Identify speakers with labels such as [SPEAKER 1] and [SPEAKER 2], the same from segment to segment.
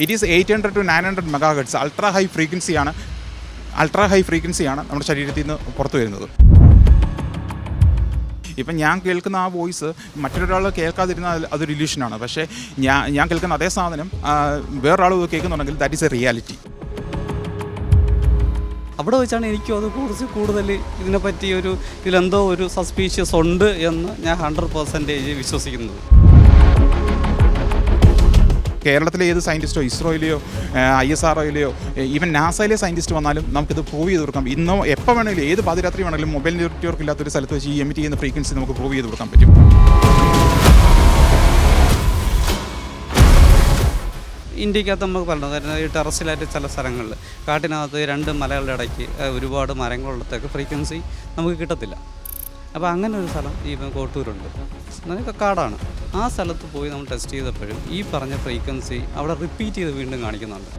[SPEAKER 1] It is 800 to 900 megahertz. Ultra high ഫ്രീക്വൻസിയാണ് നമ്മുടെ ശരീരത്തിൽ നിന്ന് പുറത്തു വരുന്നത്. ഇപ്പം ഞാൻ കേൾക്കുന്ന ആ വോയിസ് മറ്റൊരാൾ കേൾക്കാതിരുന്നാൽ അതൊരു ഇല്യൂഷനാണ്. പക്ഷേ ഞാൻ കേൾക്കുന്ന അതേ സാധനം വേറൊരാൾ കേൾക്കുന്നുണ്ടെങ്കിൽ ദാറ്റ് ഈസ് എ റിയാലിറ്റി.
[SPEAKER 2] അവിടെ വെച്ചാണ് എനിക്കും അത് കുറച്ച് കൂടുതൽ ഇതിനെപ്പറ്റി ഇതിലെന്തോ ഒരു സസ്പീഷ്യസ് ഉണ്ട് എന്ന് ഞാൻ 100% വിശ്വസിക്കുന്നത്.
[SPEAKER 1] കേരളത്തിലെ ഏത് സയൻറ്റിസ്റ്റോ ഇസ്രോയിലെയോ ISROയിലെയോ ഈവൻ നാസയിലെ സയൻറ്റിസ്റ്റ് വന്നാലും നമുക്കിത് പ്രൂവ് ചെയ്ത് കൊടുക്കാം. ഇന്നോ എപ്പോൾ വേണമെങ്കിലും ഏത് പാതിരാത്രി വേണമെങ്കിലും മൊബൈൽ നെറ്റ്വർക്ക് ഇല്ലാത്തൊരു സ്ഥലത്ത് വെച്ച് ഈ എമിറ്റ് ചെയ്യുന്ന ഫ്രീക്വൻസി നമുക്ക് പ്രൂവ് ചെയ്ത് കൊടുക്കാൻ പറ്റും.
[SPEAKER 2] ഇന്ത്യക്കകത്ത് നമുക്ക് പറഞ്ഞത് കാരണം ഈ ടെറസിലായിട്ട് ചില സ്ഥലങ്ങളിൽ കാട്ടിനകത്ത് 2 മലകളുടെ ഇടയ്ക്ക് ഒരുപാട് മരങ്ങളുള്ളതൊക്കെ ഫ്രീക്വൻസി നമുക്ക് കിട്ടത്തില്ല. അപ്പോൾ അങ്ങനെ ഒരു സ്ഥലം ഈ കോട്ടൂരുണ്ട്, അതൊക്കെ കാടാണ്. ആ സ്ഥലത്ത് പോയി നമ്മൾ ടെസ്റ്റ് ചെയ്തപ്പോഴും ഈ പറഞ്ഞ ഫ്രീക്വൻസി അവിടെ റിപ്പീറ്റ് ചെയ്ത് വീണ്ടും കാണിക്കുന്നുണ്ട്.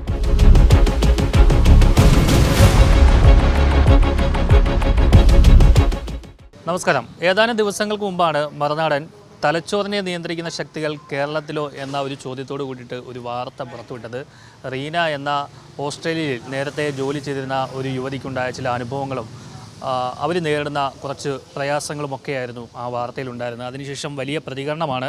[SPEAKER 3] നമസ്കാരം. ഏതാനും ദിവസങ്ങൾക്ക് മുമ്പാണ് മറുനാടൻ തലച്ചോറിനെ നിയന്ത്രിക്കുന്ന ശക്തികൾ കേരളത്തിലോ എന്ന ഒരു ചോദ്യത്തോട് കൂടിയിട്ട് ഒരു വാർത്ത പുറത്തുവിട്ടത്. റീന എന്ന ഓസ്ട്രേലിയയിൽ നേരത്തെ ജോലി ചെയ്തിരുന്ന ഒരു യുവതിക്കുണ്ടായ ചില അനുഭവങ്ങളും അവർ നേരിടുന്ന കുറച്ച് പ്രയാസങ്ങളുമൊക്കെയായിരുന്നു ആ വാർത്തയിലുണ്ടായിരുന്നത്. അതിനുശേഷം വലിയ പ്രതികരണമാണ്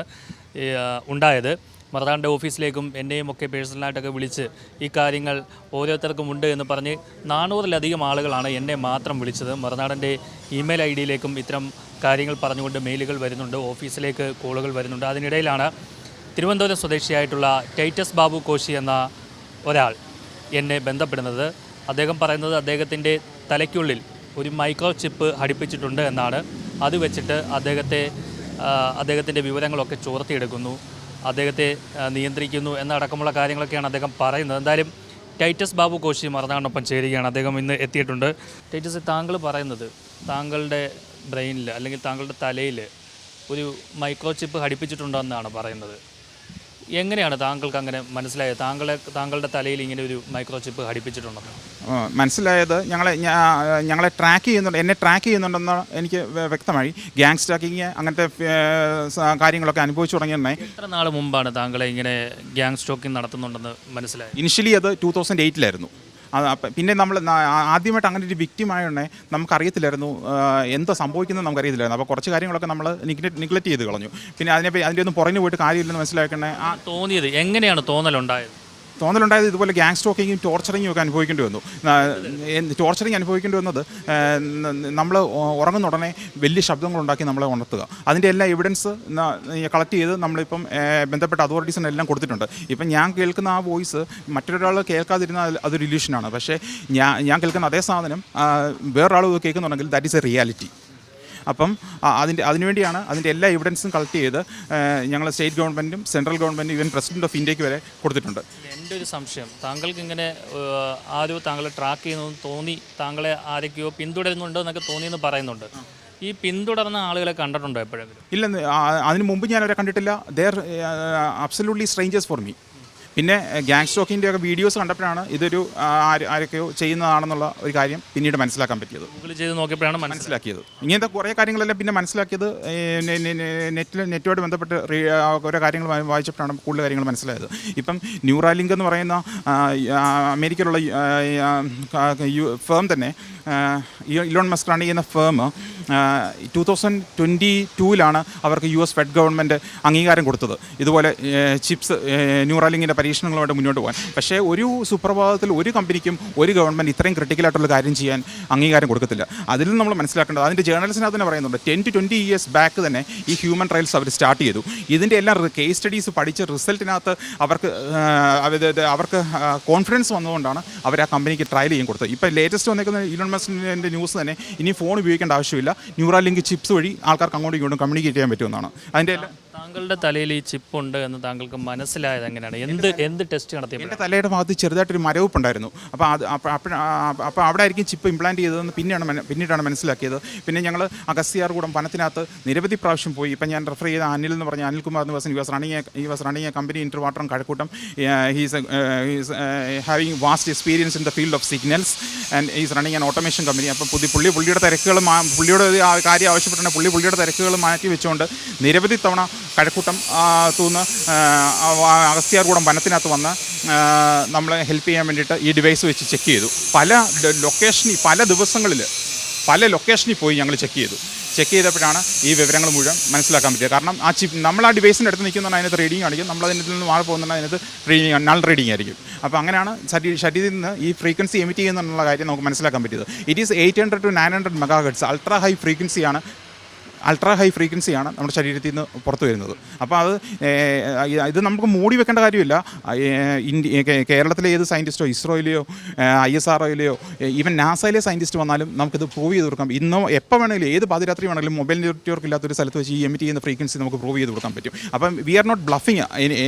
[SPEAKER 3] ഉണ്ടായത്. മറുനാടൻ്റെ ഓഫീസിലേക്കും എന്നെയും ഒക്കെ പേഴ്സണലായിട്ടൊക്കെ വിളിച്ച് ഈ കാര്യങ്ങൾ ഓരോരുത്തർക്കും ഉണ്ട് എന്ന് പറഞ്ഞ് 400-ലധികം ആളുകളാണ് എന്നെ മാത്രം വിളിച്ചത്. മറുനാടൻ്റെ ഇമെയിൽ ID-യിലേക്കും ഇത്തരം കാര്യങ്ങൾ പറഞ്ഞുകൊണ്ട് മെയിലുകൾ വരുന്നുണ്ട്, ഓഫീസിലേക്ക് കോളുകൾ വരുന്നുണ്ട്. അതിനിടയിലാണ് തിരുവനന്തപുരം സ്വദേശിയായിട്ടുള്ള ടൈറ്റസ് ബാബു കോശി എന്ന ഒരാൾ എന്നെ ബന്ധപ്പെടുന്നത്. അദ്ദേഹം പറയുന്നത് അദ്ദേഹത്തിൻ്റെ തലയ്ക്കുള്ളിൽ ഒരു മൈക്രോ ചിപ്പ് ഘടിപ്പിച്ചിട്ടുണ്ട് എന്നാണ്. അത് വെച്ചിട്ട് അദ്ദേഹത്തിൻ്റെ വിവരങ്ങളൊക്കെ ചോർത്തിയെടുക്കുന്നു, അദ്ദേഹത്തെ നിയന്ത്രിക്കുന്നു എന്നടക്കമുള്ള കാര്യങ്ങളൊക്കെയാണ് അദ്ദേഹം പറയുന്നത്. എന്തായാലും ടൈറ്റസ് ബാബു കോശി മറുനാടിനൊപ്പം ചേരുകയാണ്. അദ്ദേഹം ഇന്ന് എത്തിയിട്ടുണ്ട്. ടൈറ്റസ്, താങ്കൾ പറയുന്നത് താങ്കളുടെ ബ്രെയിനിൽ അല്ലെങ്കിൽ താങ്കളുടെ തലയിൽ ഒരു മൈക്രോ ചിപ്പ് ഘടിപ്പിച്ചിട്ടുണ്ടോ എന്നാണ് പറയുന്നത്. എങ്ങനെയാണ് താങ്കൾക്ക് അങ്ങനെ മനസ്സിലായത്? താങ്കളുടെ തലയിൽ ഇങ്ങനെ ഒരു മൈക്രോ ചിപ്പ് ഘടിപ്പിച്ചിട്ടുണ്ടെന്ന്
[SPEAKER 1] മനസ്സിലായത് എന്നെ ട്രാക്ക് ചെയ്യുന്നുണ്ടെന്ന് എനിക്ക് വ്യക്തമായി. ഗ്യാങ് സ്റ്റാക്കിങ് അങ്ങനത്തെ കാര്യങ്ങളൊക്കെ അനുഭവിച്ചു തുടങ്ങിയെന്നെ.
[SPEAKER 3] എത്ര നാൾ മുമ്പാണ് താങ്കളെ ഇങ്ങനെ ഗ്യാങ് സ്റ്റോക്കിംഗ് നടത്തുന്നുണ്ടെന്ന് മനസ്സിലായത്?
[SPEAKER 1] ഇനിഷ്യലി അത് 2008-ലായിരുന്നു. പിന്നെ നമ്മൾ ആദ്യമായിട്ട് അങ്ങനെ ഒരു വിക്റ്റിമായോണ്ടേ നമുക്കറിയത്തില്ലായിരുന്നു എന്താ സംഭവിക്കുന്നത്, നമുക്കറിയത്തില്ലായിരുന്നു. അപ്പോൾ കുറച്ച് കാര്യങ്ങളൊക്കെ നമ്മൾ നിഗ്ലക്റ്റ് ചെയ്ത് കളഞ്ഞു. പിന്നെ അതിൻ്റെ ഒന്നും പുറഞ്ഞു പോയിട്ട് കാര്യമില്ലെന്ന് മനസ്സിലാക്കണേ.
[SPEAKER 3] തോന്നിയത് എങ്ങനെയാണ് തോന്നലുണ്ടായത്
[SPEAKER 1] ഇതുപോലെ ഗ്യാങ് സ്റ്റോക്കിങ്ങും ടോർച്ചറിങ്ങും ഒക്കെ അനുഭവിക്കേണ്ടി വന്നു. ടോർച്ചറിങ് അനുഭവിക്കേണ്ടി വന്നത് നമ്മൾ ഉറങ്ങുന്ന ഉടനെ വലിയ ശബ്ദങ്ങളുണ്ടാക്കി നമ്മളെ ഉണർത്തുക. അതിൻ്റെ എല്ലാ എവിഡൻസ് കളക്ട് ചെയ്ത് നമ്മളിപ്പം ബന്ധപ്പെട്ട അതോറിറ്റീസിനെല്ലാം കൊടുത്തിട്ടുണ്ട്. ഇപ്പം ഞാൻ കേൾക്കുന്ന ആ വോയിസ് മറ്റൊരാൾ കേൾക്കാതിരുന്നാൽ അതൊരു ഇല്യൂഷനാണ്. പക്ഷേ ഞാൻ കേൾക്കുന്ന അതേ സാധനം വേറൊരാൾ കേൾക്കുന്നുണ്ടെങ്കിൽ ദാറ്റ് ഈസ് എ റിയാലിറ്റി. അപ്പം അതിനുവേണ്ടിയാണ് അതിൻ്റെ എല്ലാ എവിഡൻസും കളക്ട് ചെയ്ത് ഞങ്ങൾ സ്റ്റേറ്റ് ഗവൺമെൻറ്റും സെൻട്രൽ ഗവൺമെൻറ്റും ഈവൻ പ്രസിഡന്റ് ഓഫ് ഇന്ത്യക്ക് വരെ കൊടുത്തിട്ടുണ്ട്.
[SPEAKER 3] എൻ്റെ ഒരു സംശയം, താങ്കൾക്ക് ഇങ്ങനെ ആരോ താങ്കളെ ട്രാക്ക് ചെയ്യുന്നതെന്ന് തോന്നി, താങ്കളെ ആരൊക്കെയോ പിന്തുടരുന്നുണ്ടോ എന്നൊക്കെ തോന്നിയെന്ന് പറയുന്നുണ്ട്. ഈ പിന്തുടർന്ന ആളുകളെ കണ്ടിട്ടുണ്ടോ എപ്പോഴെങ്കിലും?
[SPEAKER 1] ഇല്ലെന്ന്, അതിന് മുമ്പ് ഞാൻ അവരെ കണ്ടിട്ടില്ല. They are absolutely strangers for me. പിന്നെ ഗ്യാങ് സ്റ്റോക്കിൻ്റെ ഒക്കെ വീഡിയോസ് കണ്ടപ്പോഴാണ് ഇതൊരു ആരൊക്കെയോ ചെയ്യുന്നതാണെന്നുള്ള ഒരു കാര്യം പിന്നീട് മനസ്സിലാക്കാൻ പറ്റിയത്.
[SPEAKER 3] ഗൂഗിൾ ചെയ്ത് നോക്കിയപ്പോഴാണ് മനസ്സിലാക്കിയത്.
[SPEAKER 1] ഇങ്ങനത്തെ കുറേ കാര്യങ്ങളെല്ലാം പിന്നെ മനസ്സിലാക്കിയത് നെറ്റുമായിട്ട് ബന്ധപ്പെട്ട് ഓരോ കാര്യങ്ങൾ വായിച്ചപ്പോഴാണ് കൂടുതൽ കാര്യങ്ങൾ മനസ്സിലായത്. ഇപ്പം ന്യൂറാലിങ്ക് എന്ന് പറയുന്ന അമേരിക്കയിലുള്ള ഫേം തന്നെ, ഇലോൺ മസ്ക് റൺ ചെയ്യുന്ന ഫേം 2022-ലാണ് അവർക്ക് US ഫെഡ് ഗവൺമെൻറ് അംഗീകാരം കൊടുത്തത് ഇതുപോലെ ചിപ്സ് ന്യൂറാലിങ്കിൻ്റെ പരീക്ഷണങ്ങളുമായിട്ട് മുന്നോട്ട് പോകാൻ. പക്ഷേ ഒരു സുപ്രഭാതത്തിൽ ഒരു കമ്പനിക്കും ഒരു ഗവൺമെൻറ് ഇത്രയും ക്രിട്ടിക്കലായിട്ടുള്ള കാര്യം ചെയ്യാൻ അംഗീകാരം കൊടുക്കത്തില്ല. അതിൽ നമ്മൾ മനസ്സിലാക്കേണ്ടത്, അതിൻ്റെ ജേർണലിസ്റ്റിനകത്ത് തന്നെ പറയുന്നുണ്ട് 10 to 20 years ബാക്ക് തന്നെ ഈ ഹ്യൂമൻ ട്രയൽസ് അവർ സ്റ്റാർട്ട് ചെയ്തു. ഇതിൻ്റെ എല്ലാം കേസ് സ്റ്റഡീസ് പഠിച്ച് റിസൾട്ടിനകത്ത് അവർക്ക് കോൺഫിഡൻസ് വന്നതുകൊണ്ടാണ് അവർ ആ കമ്പനിക്ക് ട്രയൽ ചെയ്യാൻ കൊടുത്തത്. ഇപ്പോൾ ലേറ്റസ്റ്റ് വന്നേക്കുന്ന ഇലോൺ മസ്കിൻ്റെ ന്യൂസ് തന്നെ ഇനി ഫോൺ ഉപയോഗിക്കേണ്ട ആവശ്യമില്ല, ന്യൂറാലിങ്ക് ചിപ്സ് വഴി ആൾക്കാർക്ക് അങ്ങോട്ടും ഇങ്ങോട്ടും കമ്മ്യൂണിക്കേറ്റ് ചെയ്യാൻ പറ്റുമെന്നാണ്. അതിൻ്റെ
[SPEAKER 3] താങ്കളുടെ തലയിൽ ഈ ചിപ്പ് ഉണ്ട് എന്ന് താങ്കൾക്ക് മനസ്സിലായത് എങ്ങനെയാണ്? എന്ത് ടെസ്റ്റ് നടത്തിയത്?
[SPEAKER 1] എൻ്റെ തലയുടെ ഭാഗത്ത് ചെറുതായിട്ടൊരു മരവിപ്പുണ്ടായിരുന്നു. അപ്പോൾ അവിടെ ആയിരിക്കും ചിപ്പ് ഇംപ്ലാന്റ് ചെയ്തതെന്ന് പിന്നീടാണ് മനസ്സിലാക്കിയത്. പിന്നെ ഞങ്ങൾ അഗസ്ത്യാർകൂടം വനത്തിനകത്ത് നിരവധി പ്രാവശ്യം പോയി. ഇപ്പം ഞാൻ റെഫർ ചെയ്ത അനിൽ എന്ന് പറഞ്ഞ അനിൽകുമാർ എന്ന് was running a company in Trivandrum Kazhakkoottam. He's having vast experience in the field of signals and is running an automation company. അപ്പം പുള്ളിയുടെ തിരക്കുകൾ പുള്ളിയോട് കാര്യം ആവശ്യപ്പെട്ടാണ് പുള്ളിയുടെ തിരക്കുകൾ മാറ്റി വെച്ചുകൊണ്ട് നിരവധി തവണ കഴക്കൂട്ടം തൂന്ന് അഗസ്ത്യാർകൂടം വനത്തിനകത്ത് വന്ന് നമ്മളെ ഹെൽപ്പ് ചെയ്യാൻ വേണ്ടിയിട്ട് ഈ ഡിവൈസ് വെച്ച് ചെക്ക് ചെയ്തു. പല ലൊക്കേഷനിൽ പോയി ഞങ്ങൾ ചെക്ക് ചെയ്തപ്പോഴാണ് ഈ വിവരങ്ങൾ മുഴുവൻ മനസ്സിലാക്കാൻ പറ്റിയത്. കാരണം നമ്മൾ ആ ഡിവൈസിൻ്റെ അടുത്ത് നിൽക്കുന്നുണ്ട്, അതിനകത്ത് റീഡിങ് കാണിക്കും, നമ്മൾ അതിനകത്ത് നിന്ന് മാറി പോകുന്നുണ്ട്, അതിനകത്ത് നൾ റീഡിങ് ആയിരിക്കും. അപ്പോൾ അങ്ങനെയാണ് ശരീരത്തിൽ നിന്ന് ഈ ഫ്രീക്വൻസി എമിറ്റ് ചെയ്യുന്നുള്ള കാര്യം നമുക്ക് മനസ്സിലാക്കാൻ പറ്റിയത്. It is 800 to 900 MHz ultra high ഫ്രീക്വൻസിയാണ് നമ്മുടെ ശരീരത്തിൽ നിന്ന് പുറത്തു വരുന്നത്. അപ്പോൾ ഇത് നമുക്ക് മൂടി വെക്കേണ്ട കാര്യമില്ല. കേരളത്തിലെ ഏത് സയൻറ്റിസ്റ്റോ, ഇസ്രോയിലെയോ ISROയിലെയോ ഈവൻ നാസയിലെ സയൻറ്റിസ്റ്റ് വന്നാലും നമുക്കിത് പ്രൂവ് ചെയ്ത് കൊടുക്കാം. ഇന്നോ എപ്പോൾ വേണമെങ്കിലും, ഏത് പാതിരാത്രി വേണമെങ്കിലും മൊബൈൽ നെറ്റ്വർക്ക് ഇല്ലാത്തൊരു സ്ഥലത്ത് വെച്ച് ഈ എമിറ്റ് ചെയ്യുന്ന ഫ്രീക്വൻസി നമുക്ക് പ്രൂവ് ചെയ്ത് കൊടുക്കാൻ പറ്റും. അപ്പം we are not bluffing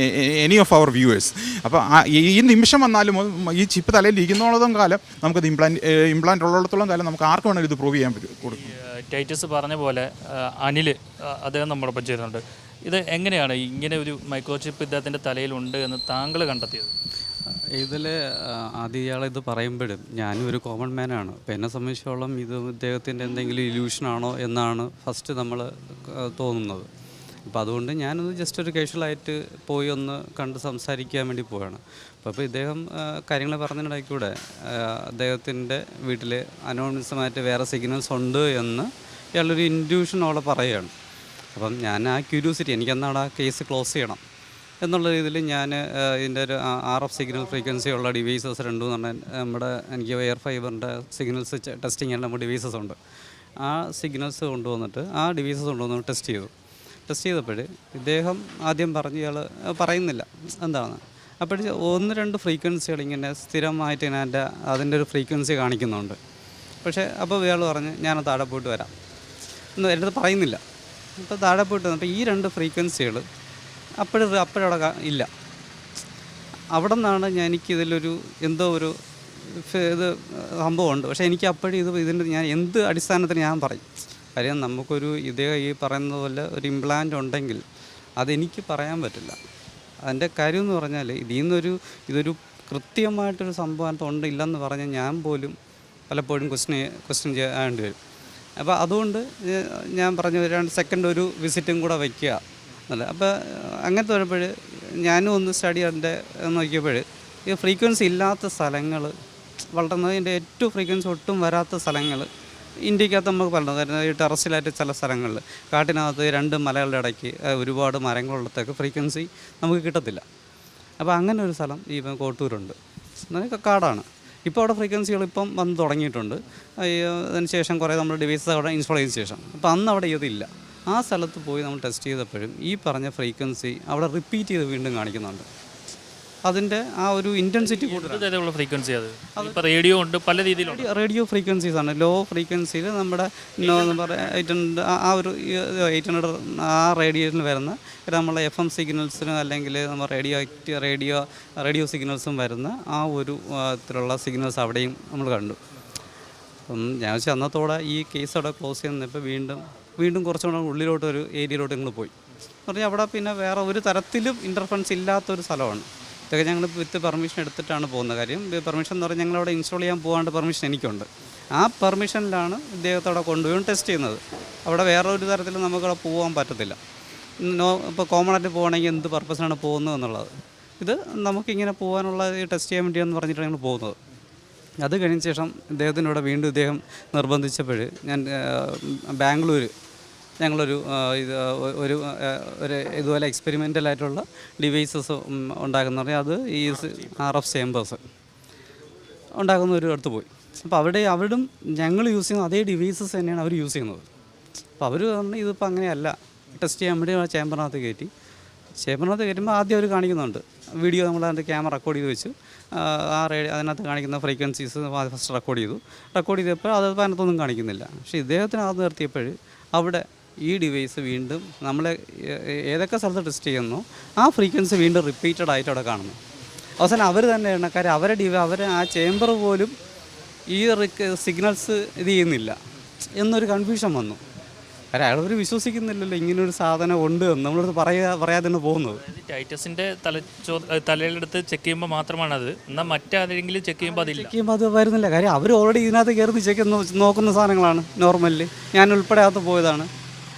[SPEAKER 1] any of our viewers. അപ്പോൾ ഈ നിമിഷം വന്നാലും ഈ ചിപ്പ് തലയിൽ ഇരിക്കുന്നോളം കാലം നമുക്കത് ഇംപ്ലാന്റ് ഉള്ളിടത്തോളം കാലം നമുക്ക് ആർക്ക് വേണമെങ്കിലും ഇത് പ്രൂവ് ചെയ്യാൻ കൊടുക്കും.
[SPEAKER 3] ടൈറ്റസ് പറഞ്ഞ പോലെ അനിൽ അദ്ദേഹം നമ്മളൊപ്പം ചേരുന്നുണ്ട്. ഇത് എങ്ങനെയാണ് ഇങ്ങനെ ഒരു മൈക്രോ ചിപ്പ് ഇദ്ദേഹത്തിൻ്റെ തലയിലുണ്ട് എന്ന് താങ്കൾ കണ്ടെത്തിയത്?
[SPEAKER 2] ഇതിൽ ആദ്യം ഇയാളിത് പറയുമ്പോഴും ഞാനും ഒരു കോമൺ മാനാണ്. അപ്പോൾ എന്നെ സംബന്ധിച്ചോളം ഇത് ഇദ്ദേഹത്തിൻ്റെ എന്തെങ്കിലും ഇല്യൂഷനാണോ എന്നാണ് ഫസ്റ്റ് നമ്മൾ തോന്നുന്നത്. അപ്പോൾ അതുകൊണ്ട് ഞാനത് ജസ്റ്റ് ഒരു കാഷ്വലായിട്ട് പോയി ഒന്ന് കണ്ട് സംസാരിക്കാൻ വേണ്ടി പോവുകയാണ്. അപ്പോൾ ഇദ്ദേഹം കാര്യങ്ങൾ പറഞ്ഞതിനിടയ്ക്കൂടെ അദ്ദേഹത്തിൻ്റെ വീട്ടിൽ അനോണിമസായിട്ട് വേറെ സിഗ്നൽസ് ഉണ്ട് എന്ന് ഇയാളൊരു ഇൻഡ്യൂഷനോടെ പറയുകയാണ്. അപ്പം ഞാൻ ആ ക്യൂരിയോസിറ്റി, എനിക്കെന്നാണ് ആ കേസ് ക്ലോസ് ചെയ്യണം എന്നുള്ള രീതിയിൽ ഞാൻ ഇതിൻ്റെ ഒരു RF സിഗ്നൽ ഫ്രീക്വൻസി ഉള്ള ഡിവൈസസ് രണ്ടും പറഞ്ഞാൽ എനിക്ക് എയർ ഫൈബറിൻ്റെ സിഗ്നൽസ് ടെസ്റ്റിംഗ് ചെയ്യാൻ നമ്മുടെ ഡിവൈസസ് ഉണ്ട്. ആ സിഗ്നൽസ് കൊണ്ടുവന്നിട്ട് ടെസ്റ്റ് ചെയ്തപ്പോൾ ഇദ്ദേഹം ആദ്യം ഇയാൾ പറയുന്നില്ല എന്താണ്. അപ്പോൾ 1-2 ഫ്രീക്വൻസികൾ ഇങ്ങനെ സ്ഥിരമായിട്ട് അതിൻ്റെ ഒരു ഫ്രീക്വൻസി കാണിക്കുന്നുണ്ട്. പക്ഷേ അപ്പോൾ ഇയാൾ പറഞ്ഞ് ഞാൻ താഴെ പോയിട്ട് വരാം എന്ന് എൻ്റെ അടുത്ത് പറയുന്നില്ല. അപ്പോൾ താഴെ പോയിട്ട് വന്നിട്ട് ഈ 2 ഫ്രീക്വൻസികൾ അപ്പോഴവിടെ ഇല്ല. അവിടെ നിന്നാണ് എനിക്കിതിലൊരു എന്തോ ഒരു ഇത് സംഭവമുണ്ട്. പക്ഷേ എനിക്ക് ഇതിൻ്റെ ഞാൻ എന്ത് അടിസ്ഥാനത്തിന് ഞാൻ പറയും. കാര്യം നമുക്കൊരു ഈ പറയുന്നത് പോലെ ഒരു ഇംപ്ലാന്റ് ഉണ്ടെങ്കിൽ അതെനിക്ക് പറയാൻ പറ്റില്ല. അതിൻ്റെ കാര്യം എന്ന് പറഞ്ഞാൽ ഇതൊരു കൃത്യമായിട്ടൊരു സംഭവം ഉണ്ടില്ലെന്ന് പറഞ്ഞാൽ ഞാൻ പോലും പലപ്പോഴും ക്വസ്റ്റ്യൻ ചെയ്യേണ്ടി വരും. അപ്പോൾ അതുകൊണ്ട് ഞാൻ പറഞ്ഞു 2 സെക്കൻഡ് ഒരു വിസിറ്റും കൂടെ വയ്ക്കുക എന്നല്ല. അപ്പോൾ അങ്ങനത്തെ വരുമ്പോൾ ഞാനും ഒന്ന് സ്റ്റഡി നോക്കിയപ്പോൾ ഈ ഫ്രീക്വൻസി ഇല്ലാത്ത സ്ഥലങ്ങൾ വളർന്നതിൻ്റെ ഏറ്റവും ഫ്രീക്വൻസി ഒട്ടും വരാത്ത സ്ഥലങ്ങൾ ഇന്ത്യക്കകത്ത് നമുക്ക് പറഞ്ഞു. കാരണം ഈ ടെറസിലായിട്ട് ചില സ്ഥലങ്ങളിൽ കാട്ടിനകത്ത് 2 മലകളുടെ ഇടയ്ക്ക് ഒരുപാട് മരങ്ങളുള്ളതൊക്കെ ഫ്രീക്വൻസി നമുക്ക് കിട്ടത്തില്ല. അപ്പോൾ അങ്ങനെ ഒരു സ്ഥലം ഈ കോട്ടൂരുണ്ട്. അതൊക്കെ കാടാണ്. ഇപ്പോൾ അവിടെ ഫ്രീക്വൻസികൾ ഇപ്പം വന്ന് തുടങ്ങിയിട്ടുണ്ട്. അതിന് ശേഷം കുറേ നമ്മൾ ഡിവൈസസ് അവിടെ ഇൻസ്റ്റാൾ ചെയ്ത ശേഷം. അപ്പോൾ അന്ന് അവിടെ ഇതില്ല. ആ സ്ഥലത്ത് പോയി നമ്മൾ ടെസ്റ്റ് ചെയ്തപ്പോഴും ഈ പറഞ്ഞ ഫ്രീക്വൻസി അവിടെ റിപ്പീറ്റ് ചെയ്ത് വീണ്ടും കാണിക്കുന്നുണ്ട്. അതിൻ്റെ ആ ഒരു ഇൻറ്റൻസിറ്റി
[SPEAKER 3] കൂടുതലുള്ള ഫ്രീക്വൻസി അത് റേഡിയോ ഉണ്ട്, പല രീതിയിലുണ്ട്.
[SPEAKER 2] റേഡിയോ ഫ്രീക്വൻസീസാണ്. ലോ ഫ്രീക്വൻസിയിൽ നമ്മുടെ 800 ആ ഒരു 800 ആ റേഡിയോയിൽ വരുന്ന നമ്മളെ FM സിഗ്നൽസിനും അല്ലെങ്കിൽ നമ്മൾ റേഡിയോ സിഗ്നൽസും വരുന്ന ആ ഒരു തരത്തിലുള്ള സിഗ്നൽസ് അവിടെയും നമ്മൾ കണ്ടു. അപ്പം ഞാൻ വെച്ചാൽ അന്നത്തോടെ ഈ കേസ് അവിടെ ക്ലോസ് ചെയ്യുന്നപ്പോൾ വീണ്ടും കുറച്ചുകൂടെ ഉള്ളിലോട്ട് ഒരു ഏരിയയിലോട്ട് ഞങ്ങൾ പോയി. എന്ന് പറഞ്ഞാൽ അവിടെ പിന്നെ വേറെ ഒരു തരത്തിലും ഇൻ്റർഫറൻസ് ഇല്ലാത്തൊരു സ്ഥലമാണ്. ഇതൊക്കെ ഞങ്ങൾ വിത്ത് പെർമിഷൻ എടുത്തിട്ടാണ് പോകുന്ന. കാര്യം പെർമിഷൻ എന്ന് പറഞ്ഞാൽ ഞങ്ങളവിടെ ഇൻസ്റ്റാൾ ചെയ്യാൻ പോകാണ്ട് പെർമിഷൻ എനിക്കുണ്ട്. ആ പെർമിഷനിലാണ് ഇദ്ദേഹത്തോടെ കൊണ്ടുപോയി ടെസ്റ്റ് ചെയ്യുന്നത്. അവിടെ വേറെ ഒരു തരത്തിലും നമുക്കവിടെ പോകാൻ പറ്റത്തില്ല. ഇപ്പോൾ കോമൺ ആയിട്ട് പോകണമെങ്കിൽ എന്ത് പർപ്പസിനാണ് പോകുന്നത് എന്നുള്ളത്. ഇത് നമുക്കിങ്ങനെ പോകാനുള്ള ടെസ്റ്റ് ചെയ്യാൻ വേണ്ടിയാണെന്ന് പറഞ്ഞിട്ടാണ് ഞങ്ങൾ പോകുന്നത്. അത് കഴിഞ്ഞ ശേഷം ഇദ്ദേഹത്തിനോട് വീണ്ടും ഇദ്ദേഹം നിർബന്ധിച്ചപ്പോൾ ഞാൻ ബാംഗ്ലൂർ ഞങ്ങളൊരു ഇതുപോലെ എക്സ്പെരിമെൻ്റലായിട്ടുള്ള ഡിവൈസസ് ഉണ്ടാക്കുന്ന പറഞ്ഞാൽ അത് ഈ RF ചേമ്പേഴ്സ് ഉണ്ടാക്കുന്ന ഒരു അടുത്ത് പോയി. അപ്പോൾ അവിടും ഞങ്ങൾ യൂസ് ചെയ്യുന്ന അതേ ഡിവൈസസ് തന്നെയാണ് അവർ യൂസ് ചെയ്യുന്നത്. അപ്പോൾ അവർ പറഞ്ഞാൽ ഇതിപ്പോൾ അങ്ങനെയല്ല, ടെസ്റ്റ് ചെയ്യാൻ വേണ്ടി ചേമ്പറിനകത്ത് കയറ്റുമ്പോൾ ആദ്യം അവർ കാണിക്കുന്നുണ്ട് വീഡിയോ. നമ്മൾ അതിൻ്റെ ക്യാമറ റെക്കോർഡ് ചെയ്ത് വെച്ച് അതിനകത്ത് കാണിക്കുന്ന ഫ്രീക്വൻസീസ് ഫസ്റ്റ് റെക്കോർഡ് ചെയ്തപ്പോൾ അത് അതിനകത്തൊന്നും കാണിക്കുന്നില്ല. പക്ഷേ ഇദ്ദേഹത്തിനകത്ത് നിർത്തിയപ്പോൾ അവിടെ ഈ ഡിവൈസ് വീണ്ടും നമ്മൾ ഏതൊക്കെ സ്ഥലത്ത് ടെസ്റ്റ് ചെയ്യുന്നോ ആ ഫ്രീക്വൻസി വീണ്ടും റിപ്പീറ്റഡ് ആയിട്ട് അവിടെ കാണുന്നു. അവസാനം അവർ തന്നെ എണ്ണക്കാർ അവർ ആ ചേമ്പർ പോലും ഈ സിഗ്നൽസ് ഇത് ചെയ്യുന്നില്ല എന്നൊരു കൺഫ്യൂഷൻ വന്നു. കാര്യം അയാളവർ വിശ്വസിക്കുന്നില്ലല്ലോ ഇങ്ങനൊരു സാധനം ഉണ്ട് എന്ന്. നമ്മളടുത്ത് പറയാതെ തന്നെ പോകുന്നത്.
[SPEAKER 3] ടൈറ്റസിൻ്റെ തലയിലെടുത്ത് ചെക്ക് ചെയ്യുമ്പോൾ മാത്രമാണത്. എന്നാൽ മറ്റാരെങ്കിലും ചെക്ക് ചെയ്യുമ്പോൾ
[SPEAKER 2] അത് വരുന്നില്ല. കാര്യം അവർ ഓൾറെഡി ഇതിനകത്ത് കയറി നോക്കുന്ന സാധനങ്ങളാണ്. നോർമലി ഞാൻ ഉൾപ്പെടെ അകത്ത് പോയതാണ്.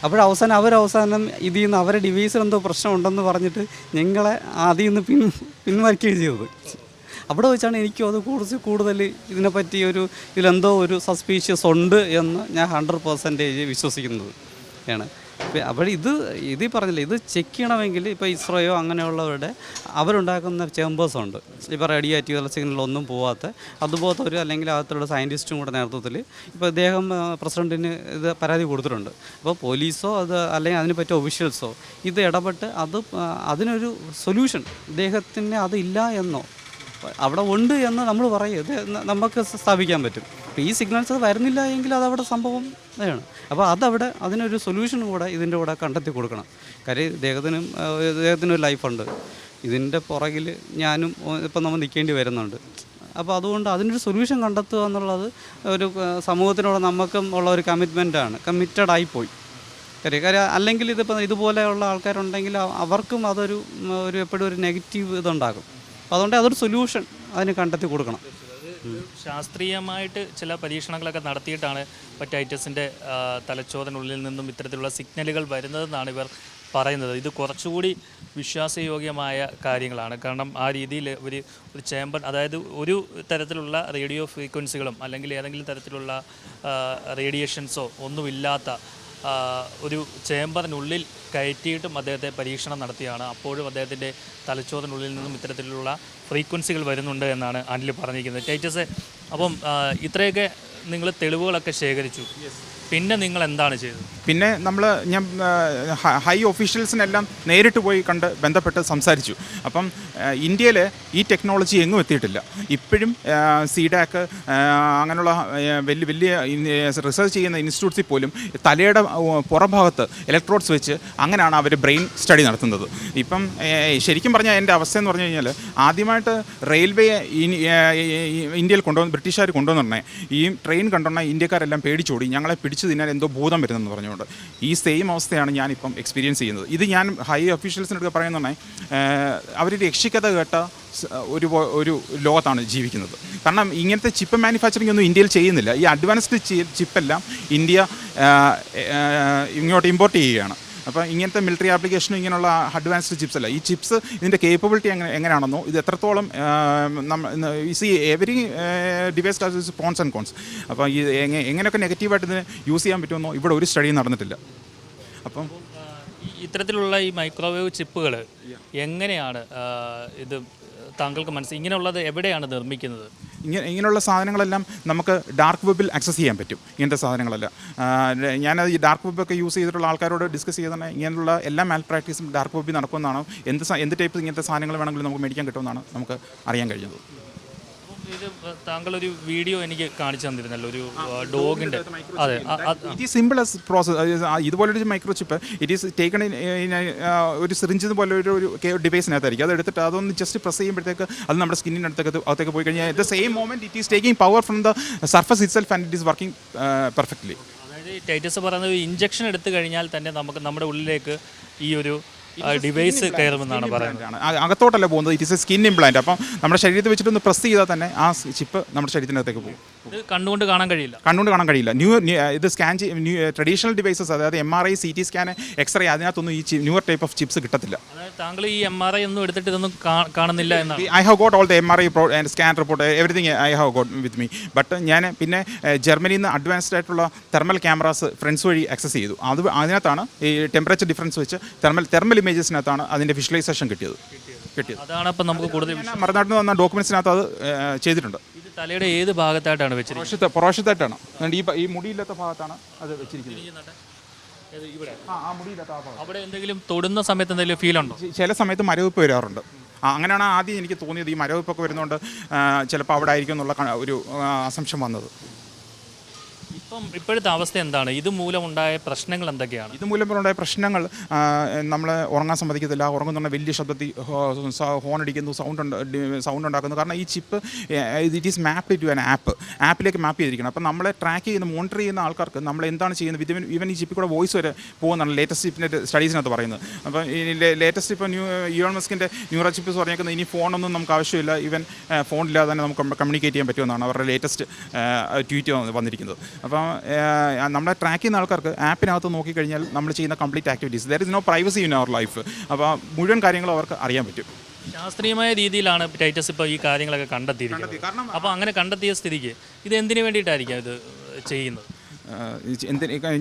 [SPEAKER 2] അവസാനം ഇതിൽ നിന്ന് അവരെ ഡിവൈസിൽ എന്തോ പ്രശ്നമുണ്ടെന്ന് പറഞ്ഞിട്ട് ഞങ്ങളെ അതിൽ നിന്ന് പിൻവലിക്കുകയും ചെയ്തത്. അവിടെ വെച്ചാണ് എനിക്കും അത് കൂടുതൽ ഇതിനെപ്പറ്റി ഇതിലെന്തോ ഒരു സസ്പീഷ്യസ് ഉണ്ട് എന്ന് ഞാൻ 100% വിശ്വസിക്കുന്നത് ആണ്. അപ്പോൾ ഇത് പറഞ്ഞില്ല, ഇത് ചെക്ക് ചെയ്യണമെങ്കിൽ ഇപ്പോൾ ഇസ്രോയോ അങ്ങനെയുള്ളവരുടെ അവരുണ്ടാക്കുന്ന ചേമ്പേഴ്സുണ്ട്, ഇപ്പോൾ റേഡിയോ ആക്റ്റീവ് സിഗ്നലൊന്നും പോവാത്ത അതുപോലത്തെ അല്ലെങ്കിൽ അകത്തുള്ള സയൻറ്റിസ്റ്റും കൂടെ നേതൃത്വത്തിൽ ഇപ്പോൾ ഇദ്ദേഹം പ്രസിഡൻറ്റിന് ഇത് പരാതി കൊടുത്തിട്ടുണ്ട്. അപ്പോൾ പോലീസോ അല്ലെങ്കിൽ അതിന് പറ്റിയ ഒഫീഷ്യൽസോ ഇത് ഇടപെട്ട് അതിനൊരു സൊല്യൂഷൻ ഇദ്ദേഹത്തിന് അതില്ല എന്നോ അവിടെ ഉണ്ട് എന്ന് നമ്മൾ പറയും, നമുക്ക് സ്ഥാപിക്കാൻ പറ്റും. അപ്പോൾ ഈ സിഗ്നൽസ് വരുന്നില്ല എങ്കിൽ അതവിടെ സംഭവം അതാണ്. അപ്പോൾ അതിനൊരു സൊല്യൂഷൻ കൂടെ ഇതിൻ്റെ കൂടെ കണ്ടെത്തി കൊടുക്കണം. കാര്യം ഇദ്ദേഹത്തിനൊരു ലൈഫുണ്ട്, ഇതിൻ്റെ പുറകിൽ ഞാനും ഇപ്പം നമ്മൾ നിൽക്കേണ്ടി വരുന്നുണ്ട്. അപ്പോൾ അതുകൊണ്ട് അതിനൊരു സൊല്യൂഷൻ കണ്ടെത്തുക എന്നുള്ളത് ഒരു സമൂഹത്തിനോട് നമുക്കും ഉള്ള ഒരു കമ്മിറ്റഡ് ആയിപ്പോയി. കാര്യം അല്ലെങ്കിൽ ഇതുപോലെയുള്ള ആൾക്കാരുണ്ടെങ്കിൽ അവർക്കും എപ്പോഴും ഒരു നെഗറ്റീവ് ഇതുണ്ടാകും. അതുകൊണ്ട് അതൊരു സൊല്യൂഷൻ അതിന് കണ്ടെത്തി കൊടുക്കണം.
[SPEAKER 3] ശാസ്ത്രീയമായിട്ട് ചില പരീക്ഷണങ്ങളൊക്കെ നടത്തിയിട്ടാണ് ടൈറ്റസിൻ്റെ തലച്ചോറിനുള്ളിൽ നിന്നും ഇത്തരത്തിലുള്ള സിഗ്നലുകൾ വരുന്നതെന്നാണ് ഇവർ പറയുന്നത്. ഇത് കുറച്ചുകൂടി വിശ്വാസയോഗ്യമായ കാര്യങ്ങളാണ്. കാരണം ആ രീതിയിൽ ഒരു ചേമ്പർ, അതായത് ഒരു തരത്തിലുള്ള റേഡിയോ ഫ്രീക്വൻസികളും അല്ലെങ്കിൽ ഏതെങ്കിലും തരത്തിലുള്ള റേഡിയേഷൻസോ ഒന്നുമില്ലാത്ത ഒരു ചേമ്പറിനുള്ളിൽ കയറ്റിയിട്ടും അദ്ദേഹത്തെ പരീക്ഷണം നടത്തിയാണ്. അപ്പോഴും അദ്ദേഹത്തിൻ്റെ തലച്ചോറിനുള്ളിൽ നിന്നും ഇത്തരത്തിലുള്ള ഫ്രീക്വൻസികൾ വരുന്നുണ്ട് എന്നാണ് അനിൽ പറഞ്ഞിരിക്കുന്നത്. ടൈറ്റസ്, അപ്പം ഇത്രയൊക്കെ നിങ്ങൾ തെളിവുകളൊക്കെ ശേഖരിച്ചു, പിന്നെ നിങ്ങൾ എന്താണ് ചെയ്തത്?
[SPEAKER 1] പിന്നെ ഞാൻ ഹൈ ഒഫീഷ്യൽസിനെല്ലാം നേരിട്ട് പോയി കണ്ട് ബന്ധപ്പെട്ട് സംസാരിച്ചു. അപ്പം ഇന്ത്യയിൽ ഈ ടെക്നോളജി എങ്ങും എത്തിയിട്ടില്ല. ഇപ്പോഴും സീഡാക്ക് അങ്ങനെയുള്ള വലിയ റിസർച്ച് ചെയ്യുന്ന ഇൻസ്റ്റിറ്റ്യൂട്ട്സിൽ പോലും തലയുടെ പുറഭാഗത്ത് ഇലക്ട്രോഡ്സ് വെച്ച് അങ്ങനെയാണ് അവർ ബ്രെയിൻ സ്റ്റഡി നടത്തുന്നത്. ഇപ്പം ശരിക്കും പറഞ്ഞാൽ എൻ്റെ അവസ്ഥ എന്ന് പറഞ്ഞു കഴിഞ്ഞാൽ ആദ്യമായിട്ട് റെയിൽവേ ഇന്ത്യയിൽ ബ്രിട്ടീഷുകാർ കൊണ്ടുവന്നിട്ടുണ്ടേ ഈ ട്രെയിൻ കണ്ടുകൊണ്ട ഇന്ത്യക്കാരെല്ലാം പേടിച്ചോടി, ഞങ്ങളെ പിടിച്ചു തിന്നാൻ എന്തോ ഭൂതം വരുന്നെന്ന് പറഞ്ഞുകൊണ്ട്. ഈ സെയിം അവസ്ഥയാണ് ഞാനിപ്പം എക്സ്പീരിയൻസ് ചെയ്യുന്നത്. ഇത് ഞാൻ ഹൈ ഒഫീഷ്യൽസിനൊക്കെ പറയുന്നുണ്ടെങ്കിൽ അവർ രക്ഷിക്കഥ കേട്ട ഒരു ലോകത്താണ് ജീവിക്കുന്നത്. കാരണം ഇങ്ങനത്തെ ചിപ്പ് മാനുഫാക്ചറിംഗ് ഒന്നും ഇന്ത്യയിൽ ചെയ്യുന്നില്ല. ഈ അഡ്വാൻസ്ഡ് ചിപ്പെല്ലാം ഇന്ത്യ ഇങ്ങോട്ട് ഇമ്പോർട്ട് ചെയ്യുകയാണ്. അപ്പോൾ ഇങ്ങനത്തെ മിലിറ്ററി ആപ്ലിക്കേഷനും ഇങ്ങനെയുള്ള അഡ്വാൻസ്ഡ് ചിപ്സ് അല്ല. ഈ ചിപ്സ് ഇതിൻ്റെ കേപ്പബിലിറ്റി എങ്ങനെയാണെന്നോ ഇത് എത്രത്തോളം every device has pros and cons. അപ്പോൾ ഈ എങ്ങനെയൊക്കെ നെഗറ്റീവായിട്ട് ഇതിനെ യൂസ് ചെയ്യാൻ പറ്റുമെന്നോ ഇവിടെ ഒരു സ്റ്റഡിയും നടന്നിട്ടില്ല. അപ്പം
[SPEAKER 3] ഇത്തരത്തിലുള്ള ഈ മൈക്രോവേവ് ചിപ്പുകൾ എങ്ങനെയാണ് ഇത് താങ്കൾക്ക് ഇങ്ങനെയുള്ളത് എവിടെയാണ് നിർമ്മിക്കുന്നത്?
[SPEAKER 1] ഇങ്ങനെയുള്ള സാധനങ്ങളെല്ലാം നമുക്ക് ഡാർക്ക് വെബിൽ ആക്സസ് ചെയ്യാൻ പറ്റും. ഇങ്ങനത്തെ സാധനങ്ങളെല്ലാം ഞാനത് ഈ ഡാർക്ക് വെബൊക്കെ യൂസ് ചെയ്തിട്ടുള്ള ആൾക്കാരോട് ഡിസ്കസ് ചെയ്താണ് ഇങ്ങനെയുള്ള എല്ലാ മാൽ പ്രാക്ടീസും ഡാർക്ക് വെബിൽ നടക്കുമെന്നാണ്. എന്ത് ടൈപ്പ് ഇങ്ങനത്തെ സാധനങ്ങൾ വേണമെങ്കിലും നമുക്ക് മേടിക്കാൻ കിട്ടുമെന്നാണ് നമുക്ക് അറിയാൻ കഴിഞ്ഞത്.
[SPEAKER 3] ഇത് താങ്കളൊരു വീഡിയോ എനിക്ക് കാണിച്ചു തന്നിരുന്നല്ലോ, ഒരു ഡോഗിൻ്റെ. അതെ,
[SPEAKER 1] it is simple as process. ഇതുപോലൊരു microchip it is taken ഒരു സിറിഞ്ച് പോലെ ഒരു ഡിവൈസിനകത്തായിരിക്കും. അത് എടുത്തിട്ട് അതൊന്ന് ജസ്റ്റ് പ്രസ് ചെയ്യുമ്പോഴത്തേക്ക് അത് നമ്മുടെ സ്കിന്നിൻ്റെ അകത്തേക്ക് പോയി കഴിഞ്ഞാൽ at the same moment it is taking power from the surface itself and it is working perfectly.
[SPEAKER 3] അതായത് ടൈറ്റസ് പറയുന്നത് ഇഞ്ചക്ഷൻ എടുത്തു കഴിഞ്ഞാൽ തന്നെ നമുക്ക് നമ്മുടെ ഉള്ളിലേക്ക് ഈ ഒരു ഡിവൈസ് കയറുമെന്നാണ് പറയുന്നത്.
[SPEAKER 1] അകത്തോട്ടല്ല പോകുന്നത്, it is A skin implant. അപ്പം നമ്മുടെ ശരീരത്തിൽ വെച്ചിട്ടൊന്ന് പ്രസ് ചെയ്താൽ തന്നെ ആ ചിപ്പ് നമ്മുടെ ശരീരത്തിനകത്തേക്ക് പോകും.
[SPEAKER 3] ഇത് കണ്ടുകൊണ്ട് കാണാൻ
[SPEAKER 1] കഴിയില്ല. ഇത് സ്കാൻ ട്രഡീഷണൽ ഡിവൈസസ്, അതായത് MRI, CT സ്കാൻ, എക്സ്റേ, അതിനകത്തൊന്നും ഈ ന്യൂവർ ടൈപ്പ് ഓഫ് ചിപ്സ് കിട്ടത്തില്ല.
[SPEAKER 3] താങ്കൾ ഈ MRI ഒന്നും എടുത്തിട്ട് ഇതൊന്നും കാണുന്നില്ല എന്നാണ്?
[SPEAKER 1] I have got all the MRI and scan report, everything I have got with me. But ഞാൻ പിന്നെ ജർമ്മനിയിൽ നിന്ന് അഡ്വാൻസ്ഡ് ആയിട്ടുള്ള തെർമൽ ക്യാമറാസ് ഫ്രണ്ട്സ് വഴി ആക്സസ് ചെയ്തു. അതിനകത്താണ് ഈ ടെമ്പറേച്ചർ ഡിഫറൻസ് വെച്ച് തെർമൽ ഇമേജസിനകത്താണ് അതിൻ്റെ വിഷ്വലൈസേഷൻ കിട്ടിയത്.
[SPEAKER 3] അതാണ് അപ്പം നമുക്ക് കൂടുതൽ
[SPEAKER 1] മറുനാട്ടിൽ വന്ന ഡോക്യുമെൻറ്റ്സിനകത്ത് അത് ചെയ്തിട്ടുണ്ട്.
[SPEAKER 3] ഇത് തലയുടെ ഏത് ഭാഗത്തായിട്ടാണ് വെച്ചിരിക്കുന്നത്?
[SPEAKER 1] പുറവശത്തായിട്ടാണ്. ഈ മുടിയില്ലാത്ത ഭാഗത്താണ് അത് വെച്ചിരിക്കുന്നത്.
[SPEAKER 3] അവിടെ എന്തെങ്കിലും തൊടുന്ന സമയത്ത് എന്തെങ്കിലും ഫീൽ ഉണ്ടോ?
[SPEAKER 1] ചില സമയത്ത് മരവിപ്പ് വരാറുണ്ട്. അങ്ങനെയാണ് ആദ്യം എനിക്ക് തോന്നിയത്. ഈ മരവിപ്പൊക്കെ വരുന്നതുകൊണ്ട് ചിലപ്പോൾ അവിടെ ആയിരിക്കും എന്നുള്ള ഒരു അസംശം വന്നത്.
[SPEAKER 3] ഇപ്പോഴത്തെ അവസ്ഥ എന്താണ്? ഇതുമൂലമുണ്ടായ പ്രശ്നങ്ങൾ എന്തൊക്കെയാണ്?
[SPEAKER 1] ഇതുമൂലമുണ്ടായ പ്രശ്നങ്ങൾ നമ്മളെ ഉറങ്ങാൻ സമ്മതിക്കത്തില്ല. ഉറങ്ങുന്ന വലിയ ശബ്ദത്തിൽ ഹോൺ അടിക്കുന്നു, സൗണ്ട് ഉണ്ടാക്കുന്നു. കാരണം ഈ chip it is mapped to an ആപ്പിലേക്ക് മാപ്പ് ചെയ്തിരിക്കണം. അപ്പം നമ്മളെ ട്രാക്ക് ചെയ്യുന്ന മോണിറ്റർ ചെയ്യുന്ന ആൾക്കാർക്ക് നമ്മൾ എന്താണ് ചെയ്യുന്നത് ഈവൻ ഈ ചിപ്പിൽ കൂടെ വോയിസ് വരെ പോകുന്നതാണ് ലേറ്റസ്റ്റ് ചിപ്പിൻ്റെ സ്റ്റഡീസിനകത്ത് പറയുന്നത്. അപ്പം ഈ ലേറ്റസ്റ്റ് ഇപ്പോൾ ഇലോൺ മസ്കിൻ്റെ ന്യൂറോ ചിപ്സ് പറഞ്ഞേക്കുന്നത് ഇനി ഫോണൊന്നും നമുക്ക് ആവശ്യമില്ല, ഈവൻ ഫോണില്ലാതെ തന്നെ നമുക്ക് കമ്മ്യൂണിക്കേറ്റ് ചെയ്യാൻ പറ്റുമെന്നാണ് അവരുടെ ലേറ്റസ്റ്റ് ട്വീറ്റ് വന്നിരിക്കുന്നത്. അപ്പം അപ്പം നമ്മളെ ട്രാക്ക് ചെയ്യുന്ന ആൾക്കാർക്ക് ആപ്പിനകത്ത് നോക്കിക്കഴിഞ്ഞാൽ നമ്മൾ ചെയ്യുന്ന complete activities there is no privacy in our life. അപ്പോൾ മുഴുവൻ കാര്യങ്ങളും അവർക്ക് അറിയാൻ പറ്റും.
[SPEAKER 3] ശാസ്ത്രീയമായ രീതിയിലാണ് ടൈറ്റസ് ഇപ്പോൾ ഈ കാര്യങ്ങളൊക്കെ കണ്ടെത്തിയിരിക്കുന്നത്. അപ്പോൾ അങ്ങനെ കണ്ടെത്തിയ സ്ഥിതിക്ക് ഇത് എന്തിനു വേണ്ടിയിട്ടായിരിക്കും ഇത് ചെയ്യുന്നത്?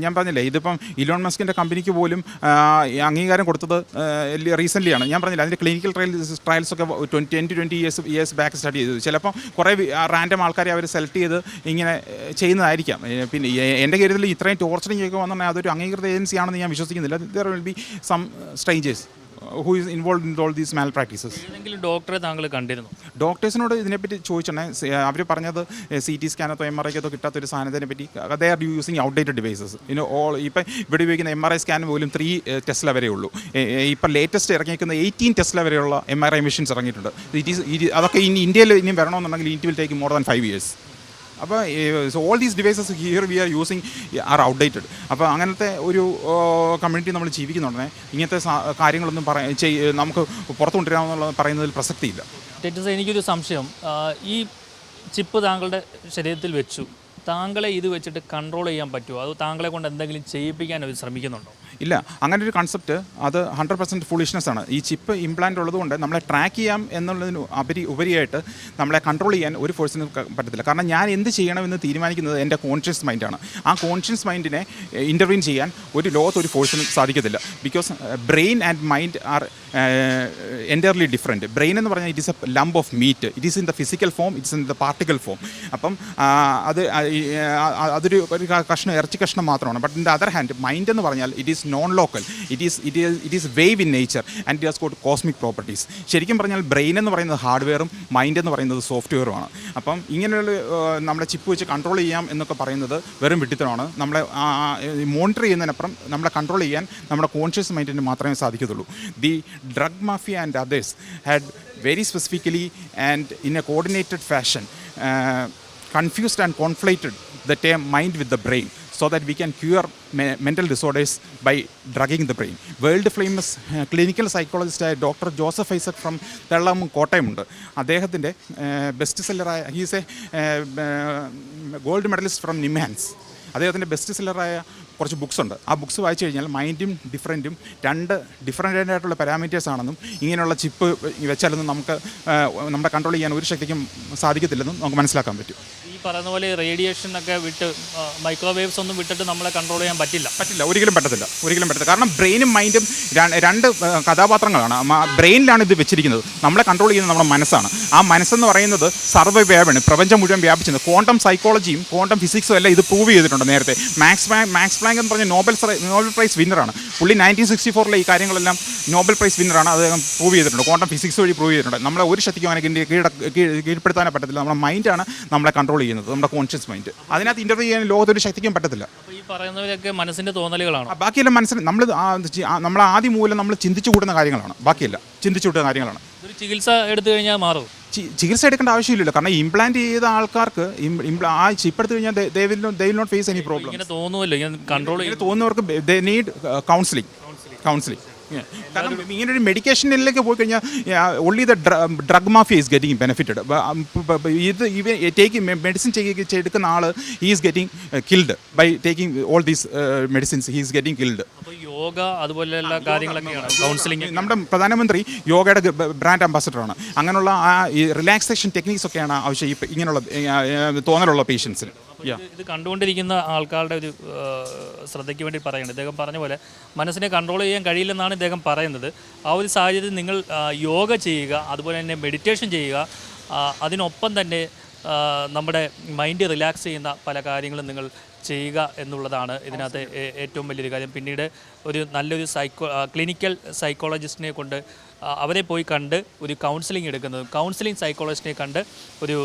[SPEAKER 1] ഞാൻ പറഞ്ഞില്ലേ, ഇതിപ്പം ഇലോൺ മസ്കിൻ്റെ കമ്പനിക്ക് പോലും അംഗീകാരം കൊടുത്തത് റീസെൻ്റ്ലിയാണ്. ഞാൻ പറഞ്ഞില്ല, അതിൻ്റെ ക്ലിനിക്കൽ ട്രയൽസൊക്കെ 20 ഇയേഴ്സ് ബാക്ക് സ്റ്റാർട്ട് ചെയ്തത്. ചിലപ്പം കുറേ റാൻഡം ആൾക്കാരെ അവർ സെലക്ട് ചെയ്ത് ഇങ്ങനെ ചെയ്യുന്നതായിരിക്കാം. പിന്നെ എൻ്റെ കാര്യത്തിൽ ഇത്രയും ടോർച്ചറിങ് ഒക്കെ വന്നാൽ അതൊരു അംഗീകൃത ഏജൻസിയാണെന്ന് ഞാൻ വിശ്വസിക്കുന്നില്ല. There will be some strangers who is involved in all these malpractices.
[SPEAKER 3] ഏതെങ്കിലും ഡോക്ടറെ താങ്കൾ കണ്ടിരുന്നു?
[SPEAKER 1] ഡോക്ടേഴ്സിനോട് ഇതിനെപ്പറ്റി ചോദിച്ചിട്ടുണ്ടെങ്കിൽ അവർ പറഞ്ഞത് CT സ്കാനത്തോ MRI ക്കോ കിട്ടാത്തൊരു സാധനത്തിനെ പറ്റി they are using outdated devices. ഇപ്പം ഇവിടെ ഉപയോഗിക്കുന്ന MRI സ്കാൻ പോലും 3 ടെസ്ല വരെ ഉള്ളൂ. ഇപ്പം ലേറ്റസ്റ്റ് ഇറങ്ങിയിരിക്കുന്ന 18 ടെസ്ല വരെയുള്ള MRI മെഷീൻസ് ഇറങ്ങിയിട്ടുണ്ട്. അതൊക്കെ ഇനി ഇന്ത്യയിൽ ഇനിയും വരണമെന്നുണ്ടെങ്കിൽ it will take more than 5 years. അപ്പോൾ all these devices here we are using are outdated. അപ്പോൾ അങ്ങനത്തെ ഒരു കമ്മ്യൂണിറ്റി നമ്മൾ ജീവിക്കുന്നുണ്ടെങ്കിൽ ഇങ്ങനത്തെ കാര്യങ്ങളൊന്നും നമുക്ക് പുറത്തു കൊണ്ടുവരാമെന്നുള്ള പറയുന്നതിൽ പ്രസക്തിയില്ല.
[SPEAKER 3] ടൈറ്റസ്, എനിക്കൊരു സംശയം. ഈ ചിപ്പ് താങ്കളുടെ ശരീരത്തിൽ വെച്ചു, താങ്കളെ ഇത് വെച്ചിട്ട് കൺട്രോൾ ചെയ്യാൻ പറ്റുമോ? അത് താങ്കളെ കൊണ്ട് എന്തെങ്കിലും ചെയ്യിപ്പിക്കാൻ അവർ ശ്രമിക്കുന്നുണ്ടോ?
[SPEAKER 1] ഇല്ല, അങ്ങനെ ഒരു കൺസെപ്റ്റ് അത് 100% ഫുളിഷ്നെസ് ആണ്. ഈ ചിപ്പ് ഇംപ്ലാന്റ് ഉള്ളതുകൊണ്ട് നമ്മളെ ട്രാക്ക് ചെയ്യാം എന്നുള്ളതിന് ഉപരിയായിട്ട് നമ്മളെ കൺട്രോൾ ചെയ്യാൻ ഒരു ഫോഴ്സിന് പറ്റത്തില്ല. കാരണം ഞാൻ എന്ത് ചെയ്യണമെന്ന് തീരുമാനിക്കുന്നത് എൻ്റെ കോൺഷ്യസ് മൈൻഡാണ്. ആ കോൺഷ്യസ് മൈൻഡിനെ ഇൻ്റർവീൻ ചെയ്യാൻ ഒരു ലോകത്ത് ഒരു ഫോഴ്സിന് സാധിക്കത്തില്ല. Because brain and mind R entirely different. Brain എന്ന് പറഞ്ഞാൽ it is A lamb of meet. It is in the physical form, it's in the particle form. അപ്പം അതൊരു ഇറച്ചി കഷ്ണം മാത്രമാണ്. But in the other hand mind എന്ന് പറഞ്ഞാൽ it is known local. It is wave in nature and it has got cosmic properties. ശരിക്കും പറഞ്ഞാൽ brain എന്ന് പറയുന്നത് ഹാർഡ്വെയറും മൈൻഡ് എന്ന് പറയുന്നത് സോഫ്റ്റ്വെയറുമാണ്. അപ്പം ഇങ്ങനെയുള്ള നമ്മളെ ചിപ്പ് വെച്ച് കൺട്രോൾ ചെയ്യാം എന്നൊക്കെ പറയുന്നത് വെറും വിഡ്ഢിത്തമാണ്. നമ്മളെ മോണിറ്റർ ചെയ്യുന്നതിനപ്പുറം നമ്മളെ കൺട്രോൾ ചെയ്യാൻ നമ്മുടെ കോൺഷ്യസ് മൈൻഡിന് മാത്രമേ സാധിക്കത്തുള്ളൂ. The drug mafia and others had very specifically and in a coordinated fashion confused and conflated the term mind with the brain so that we can cure mental disorders by drugging the brain. World famous clinical psychologist Dr. Joseph Isaac from Tellam കോട്ടയമുണ്ട്. അദ്ദേഹത്തിൻ്റെ best സെല്ലറായ he's a gold medallist from NIMHANS. അദ്ദേഹത്തിൻ്റെ best സെല്ലറായ കുറച്ച് books ഉണ്ട്. ആ books വായിച്ചു കഴിഞ്ഞാൽ മൈൻഡും ഡിഫറൻറ്റും different ആയിട്ടുള്ള പാരാമീറ്റേഴ്സ് ആണെന്നും ഇങ്ങനെയുള്ള ചിപ്പ് വെച്ചാലൊന്നും നമുക്ക് നമ്മുടെ കൺട്രോൾ ചെയ്യാൻ ഒരു ശക്തിക്കും സാധിക്കത്തില്ലെന്നും നമുക്ക് മനസ്സിലാക്കാൻ പറ്റും.
[SPEAKER 3] ഈ പറയുന്ന പോലെ റേഡിയേഷൻ ഒക്കെ വിട്ട് മൈക്രോവേവ്സ് ഒന്നും വിട്ടിട്ട് നമ്മളെ കൺട്രോൾ ചെയ്യാൻ പറ്റില്ല.
[SPEAKER 1] ഒരിക്കലും പറ്റത്തില്ല. കാരണം ബ്രെയിനും മൈൻഡും രണ്ട് കഥാപാത്രങ്ങളാണ്. ബ്രെയിനിലാണ് ഇത് വെച്ചിരിക്കുന്നത്. നമ്മളെ കൺട്രോൾ ചെയ്യുന്നത് നമ്മുടെ മനസ്സാണ്. ആ മനസ്സെന്ന് പറയുന്നത് സർവ്വവ്യാപമാണ്, പ്രപഞ്ചം മുഴുവൻ വ്യാപിച്ചത്. ക്വാണ്ടം സൈക്കോളജിയും ക്വാണ്ടം ഫിസിക്സും എല്ലാം ഇത് പ്രൂവ് ചെയ്തിട്ടുണ്ട് നേരത്തെ. മാക്സ് പ്ലാങ്ക് എന്ന് പറഞ്ഞ നോബൽ പ്രൈസ് വിന്നറാണ്. പുള്ളി 1964 ഈ കാര്യങ്ങളെല്ലാം നോബൽ പ്രൈസ് വിന്നറാണ്. അത് പ്രൂവ് ചെയ്തിട്ടുണ്ട്. ക്വാണ്ടം ഫിസിക്സ് വഴി പ്രൂവ് ചെയ്തിട്ടുണ്ട്. നമ്മളെ ഒരു ശക്തിക്കും അങ്ങനെ കീഴ്പ്പെടുത്താനേ പറ്റത്തില്ല. നമ്മുടെ മൈൻഡാണ് നമ്മളെ കൺട്രോൾ ചെയ്യുന്നത്, നമ്മുടെ കോൺഷ്യസ് മൈൻഡ്. അതിനകത്ത് ഇൻ്റർവ്യൂ ചെയ്യാൻ ലോകത്തൊരു ശക്തിക്കും പറ്റത്തില്ല.
[SPEAKER 3] ഈ പറയുന്നവരൊക്കെ മനസ്സിൻ്റെ തോന്നലുകളാണ്.
[SPEAKER 1] ബാക്കിയെല്ലാം മനസ്സിൽ നമ്മൾ ആദ്യം മൂലം നമ്മൾ ചിന്തിച്ചു കൂട്ടുന്ന കാര്യങ്ങളാണ്. ബാക്കിയല്ല ചിന്തിച്ചു കൂട്ടുന്ന കാര്യങ്ങളാണ്.
[SPEAKER 3] ഒരു ചികിത്സ എടുത്തു കഴിഞ്ഞാൽ മാറും.
[SPEAKER 1] ചികിത്സ എടുക്കേണ്ട ആവശ്യമില്ലല്ലോ. കാരണം ഇംപ്ലാന്റ് ചെയ്ത ആൾക്കാർക്ക് ആ ചിപ്പ് എടുത്തു കഴിഞ്ഞാൽ they will not face any problem.
[SPEAKER 3] ഇങ്ങനെ തോന്നുമല്ലോ, ഇങ്ങനെ കൺട്രോൾ
[SPEAKER 1] ഇങ്ങനെ തോന്നുന്നവർക്ക് they need counseling. കാരണം ഇങ്ങനൊരു മെഡിക്കേഷനിലേക്ക് പോയി കഴിഞ്ഞാൽ only the drug mafia is getting benefited. ഇത് മെഡിസിൻ എടുക്കുന്ന ആൾ is getting killed by taking all these medicines. He's getting killed.
[SPEAKER 3] അപ്പോൾ യോഗ അതുപോലെ എല്ലാ കാര്യങ്ങളൊക്കെയാണ് കൗൺസിലിംഗ്.
[SPEAKER 1] നമ്മുടെ പ്രധാനമന്ത്രി യോഗയുടെ ബ്രാൻഡ് അംബാസഡറാണ്. അങ്ങനെയുള്ള ആ റിലാക്സേഷൻ ടെക്നിക്സ് ഒക്കെയാണ് ആവശ്യം ഇങ്ങനെയുള്ള തോന്നലുള്ള പേഷ്യൻസിന്.
[SPEAKER 3] ഇത് കണ്ടുകൊണ്ടിരിക്കുന്ന ആൾക്കാരുടെ ഒരു ശ്രദ്ധയ്ക്ക് വേണ്ടി പറയുന്നത്, ഇദ്ദേഹം പറഞ്ഞ പോലെ മനസ്സിനെ കൺട്രോൾ ചെയ്യാൻ കഴിയില്ലെന്നാണ് ഇദ്ദേഹം പറയുന്നത്. ആ ഒരു സാഹചര്യത്തിൽ നിങ്ങൾ യോഗ ചെയ്യുക, അതുപോലെ തന്നെ മെഡിറ്റേഷൻ ചെയ്യുക, അതിനൊപ്പം തന്നെ നമ്മുടെ മൈൻഡ് റിലാക്സ് ചെയ്യുന്ന പല കാര്യങ്ങളും നിങ്ങൾ ചെയ്യുക എന്നുള്ളതാണ് ഇതിനകത്ത് ഏറ്റവും വലിയൊരു കാര്യം. പിന്നീട് ഒരു നല്ലൊരു ക്ലിനിക്കൽ സൈക്കോളജിസ്റ്റിനെ കൊണ്ട് അവരെ പോയി കണ്ട് ഒരു കൗൺസിലിംഗ് സൈക്കോളജിസ്റ്റിനെ കണ്ട് ഒരു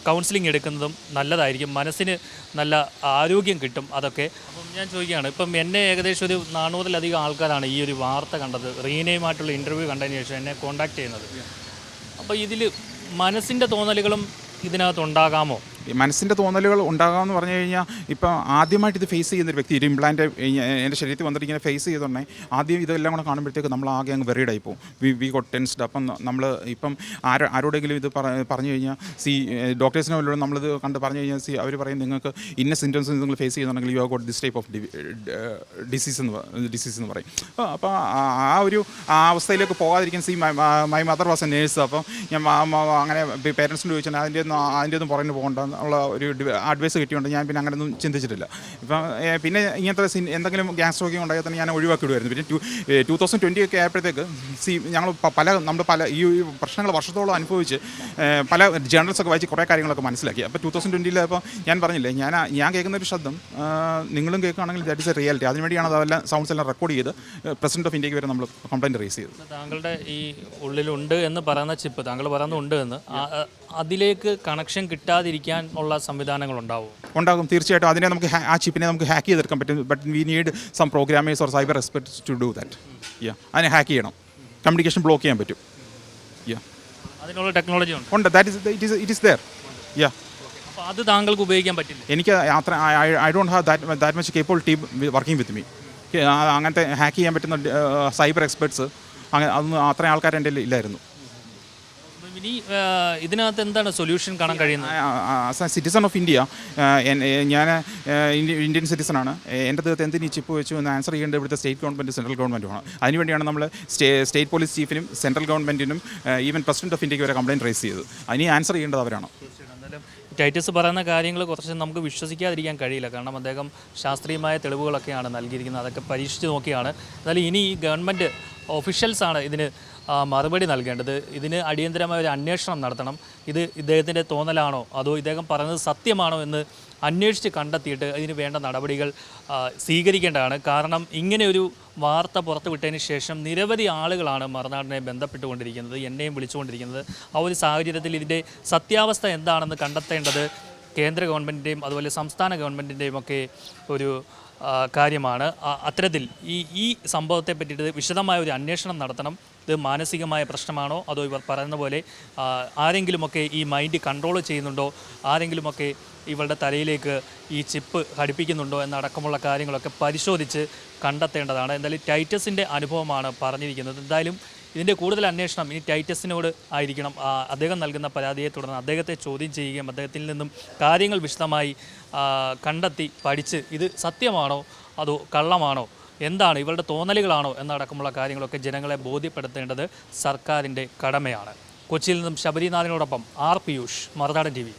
[SPEAKER 3] കൗൺസിലിംഗ് എടുക്കുന്നതും നല്ലതായിരിക്കും. മനസ്സിന് നല്ല ആരോഗ്യം കിട്ടും. അതൊക്കെ അപ്പം ഞാൻ ചോദിക്കുകയാണ്, ഇപ്പം എന്നെ ഏകദേശം ഒരു 400-ലധികം ആൾക്കാരാണ് ഈ ഒരു വാർത്ത കണ്ടത്, റീനയുമായിട്ടുള്ള ഇൻ്റർവ്യൂ കണ്ടതിന് ശേഷം എന്നെ കോൺടാക്ട് ചെയ്യുന്നത്. അപ്പോൾ ഇതിൽ മനസ്സിൻ്റെ തോന്നലുകളും ഇതിനകത്ത് ഉണ്ടാകാമോ?
[SPEAKER 1] മനസ്സിൻ്റെ തോന്നലുകൾ ഉണ്ടാകാമെന്ന് പറഞ്ഞു കഴിഞ്ഞാൽ ഇപ്പം ആദ്യമായിട്ട് ഇത് ഫേസ് ചെയ്യുന്നൊരു വ്യക്തി, ഒരു ഇംപ്ലാന്റ് എൻ്റെ ശരീരത്തിൽ വന്നിട്ട് ഇങ്ങനെ ഫേസ് ചെയ്തോണ്ടേ ആദ്യം ഇതെല്ലാം കൂടെ കാണുമ്പോഴത്തേക്ക് നമ്മൾ ആകെ അങ്ങ് വെറീഡായി പോകും. We got tensed. അപ്പം നമ്മൾ ഇപ്പം ആരോടെങ്കിലും ഇത് പറഞ്ഞു കഴിഞ്ഞാൽ ഡോക്ടേഴ്സിനെ വല്ലതും നമ്മളിത് കണ്ട് പറഞ്ഞു കഴിഞ്ഞാൽ അവർ പറയും നിങ്ങൾക്ക് ഇന്ന സിംറ്റംസ് നിങ്ങൾ ഫേസ് ചെയ്യുന്നുണ്ടെങ്കിൽ you have got this type of disease എന്ന് പറയും. അപ്പോൾ ആ അവസ്ഥയിലേക്ക് പോകാതിരിക്കാൻ my mother was A nurse. അപ്പോൾ ഞാൻ അങ്ങനെ പേരൻസിനോട് ചോദിച്ചാൽ അതിൻ്റെ ഒന്നും പുറകിന് പോകണ്ട എന്നുള്ള ഒരു അഡ്വൈസ് കിട്ടിയുണ്ട്. ഞാൻ പിന്നെ അങ്ങനെയൊന്നും ചിന്തിച്ചിട്ടില്ല. ഇപ്പം പിന്നെ ഇങ്ങനത്തെ എന്തെങ്കിലും ഗ്യാസ് സ്ട്രോക്കിംഗ് ഉണ്ടായാൽ തന്നെ ഞാൻ ഒഴിവാക്കിയിടുമായിരുന്നു. പിന്നെ 2020 ഒക്കെ ആയപ്പോഴത്തേക്ക് ഞങ്ങൾ പല ഈ പ്രശ്നങ്ങൾ വർഷത്തോളം അനുഭവിച്ച് പല ജേർണൽസൊക്കെ വായിച്ച് കുറേ കാര്യങ്ങളൊക്കെ മനസ്സിലാക്കി. അപ്പോൾ 2020 അപ്പോൾ ഞാൻ പറഞ്ഞില്ലേ, ഞാൻ കേൾക്കുന്ന ഒരു ശബ്ദം നിങ്ങളും കേൾക്കുകയാണെങ്കിൽ ദാറ്റ് ഇസ് എ റിയാലിറ്റി. അതിനുവേണ്ടിയാണ് അതെല്ലാം സൗണ്ട്സ് എല്ലാം റെക്കോർഡ് ചെയ്ത് പ്രസിഡന്റ് ഓഫ് ഇന്ത്യക്ക് വരെ നമ്മൾ കംപ്ലയിൻറ്റ് റേസ് ചെയ്തത്.
[SPEAKER 3] താങ്കളുടെ ഈ ഉള്ളിലുണ്ട് എന്ന് പറയുന്ന ചിപ്പ്, താങ്കൾ പറയുന്നുണ്ട് എന്ന്, അതിലേക്ക് കണക്ഷൻ കിട്ടാതിരിക്കാൻ ഉള്ള സംവിധാനങ്ങൾ ഉണ്ടാകും.
[SPEAKER 1] തീർച്ചയായിട്ടും. ആ ചിപ്പിനെ നമുക്ക് ഹാക്ക് ചെയ്തെടുക്കാൻ പറ്റും. But we need some programmers or cyber experts to do that. അതിനെ ഹാക്ക് ചെയ്യണം, കമ്മ്യൂണിക്കേഷൻ ബ്ലോക്ക് ചെയ്യാൻ പറ്റും.
[SPEAKER 3] അതിനുള്ള ടെക്നോളജി
[SPEAKER 1] ഉണ്ട്. It is there.
[SPEAKER 3] അപ്പോൾ അത് താങ്കൾക്ക് ഉപയോഗിക്കാൻ പറ്റില്ല.
[SPEAKER 1] എനിക്ക് അത്ര I don't have that much capable team working with me. അങ്ങനത്തെ ഹാക്ക് ചെയ്യാൻ പറ്റുന്ന സൈബർ എക്സ്പെർട്സ് അതൊന്നും അത്രയും ആൾക്കാർ എൻ്റെ ഇല്ലായിരുന്നു.
[SPEAKER 3] ഇനി ഇതിനകത്ത് എന്താണ് സൊല്യൂഷൻ കാണാൻ കഴിയുന്നത്?
[SPEAKER 1] As A citizen of India, ഞാൻ ഇന്ത്യൻ സിറ്റിസണാണ്. എൻ്റെ അടുത്ത് എന്തിന് ഈ ചിപ്പ് വെച്ചു എന്ന് ആൻസർ ചെയ്യേണ്ടത് ഇവിടുത്തെ സ്റ്റേറ്റ് ഗവൺമെൻറ്, സെൻട്രൽ ഗവൺമെൻറ്റുമാണ്. അതിനുവേണ്ടിയാണ് നമ്മൾ സ്റ്റേറ്റ് പോലീസ് ചീഫിനും സെൻട്രൽ ഗവൺമെൻറ്റിനും ഈവൻ പ്രസിഡന്റ് ഓഫ് ഇന്ത്യക്ക് വരെ കംപ്ലയിൻറ്റ് റേസ് ചെയ്തത്. അതിന് ആൻസർ ചെയ്യേണ്ടത് അവരാണ്.
[SPEAKER 3] എന്തായാലും ടൈറ്റസ് പറയുന്ന കാര്യങ്ങൾ കുറച്ച് നമുക്ക് വിശ്വസിക്കാതിരിക്കാൻ കഴിയില്ല. കാരണം അദ്ദേഹം ശാസ്ത്രീയമായ തെളിവുകളൊക്കെയാണ് നൽകിയിരിക്കുന്നത്, അതൊക്കെ പരീക്ഷിച്ച് നോക്കിയാണ്. എന്നാലും ഇനി ഈ ഗവൺമെൻറ് ഒഫീഷ്യൽസാണ് ഇതിന് മറുപടി നൽകേണ്ടത്. ഇതിന് അടിയന്തരമായ ഒരു അന്വേഷണം നടത്തണം. ഇത് ഇദ്ദേഹത്തിൻ്റെ തോന്നലാണോ അതോ ഇദ്ദേഹം പറയുന്നത് സത്യമാണോ എന്ന് അന്വേഷിച്ച് കണ്ടെത്തിയിട്ട് ഇതിന് വേണ്ട നടപടികൾ സ്വീകരിക്കേണ്ടതാണ്. കാരണം ഇങ്ങനെ ഒരു വാർത്ത പുറത്തുവിട്ടതിന് ശേഷം നിരവധി ആളുകളാണ് മറുനാടിനെ ബന്ധപ്പെട്ടുകൊണ്ടിരിക്കുന്നത്, എന്നെയും വിളിച്ചുകൊണ്ടിരിക്കുന്നത്. ആ ഒരു സാഹചര്യത്തിൽ ഇതിൻ്റെ സത്യാവസ്ഥ എന്താണെന്ന് കണ്ടെത്തേണ്ടത് കേന്ദ്ര ഗവൺമെൻറ്റിൻ്റെയും അതുപോലെ സംസ്ഥാന ഗവൺമെൻറ്റിൻ്റെയും ഒക്കെ ഒരു കാര്യമാണ്. അത്തരത്തിൽ ഈ സംഭവത്തെ പറ്റിയിട്ട് വിശദമായ ഒരു അന്വേഷണം നടത്തണം. ഇത് മാനസികമായ പ്രശ്നമാണോ അതോ ഇവർ പറയുന്ന പോലെ ആരെങ്കിലുമൊക്കെ ഈ മൈൻഡ് കൺട്രോൾ ചെയ്യുന്നുണ്ടോ, ആരെങ്കിലുമൊക്കെ ഇവളുടെ തലയിലേക്ക് ഈ ചിപ്പ് ഘടിപ്പിക്കുന്നുണ്ടോ എന്നടക്കമുള്ള കാര്യങ്ങളൊക്കെ പരിശോധിച്ച് കണ്ടെത്തേണ്ടതാണ്. എന്തായാലും ടൈറ്റസിൻ്റെ അനുഭവമാണ് പറഞ്ഞിരിക്കുന്നത്. എന്തായാലും ഇതിൻ്റെ കൂടുതൽ അന്വേഷണം ഇനി ടൈറ്റസിനോട് ആയിരിക്കണം. അദ്ദേഹം നൽകുന്ന പരാതിയെ തുടർന്ന് അദ്ദേഹത്തെ ചോദ്യം ചെയ്യുകയും അദ്ദേഹത്തിൽ നിന്നും കാര്യങ്ങൾ വിശദമായി കണ്ടെത്തി പഠിച്ച് ഇത് സത്യമാണോ അതോ കള്ളമാണോ, എന്താണ് ഇവരുടെ തോന്നലുകളാണോ എന്നടക്കമുള്ള കാര്യങ്ങളൊക്കെ ജനങ്ങളെ ബോധ്യപ്പെടുത്തേണ്ടത് സർക്കാരിൻ്റെ കടമയാണ്. കൊച്ചിയിൽ നിന്നും ശബരിനാഥിനോടൊപ്പം ആർ പിയൂഷ്, മറുനാടൻ TV.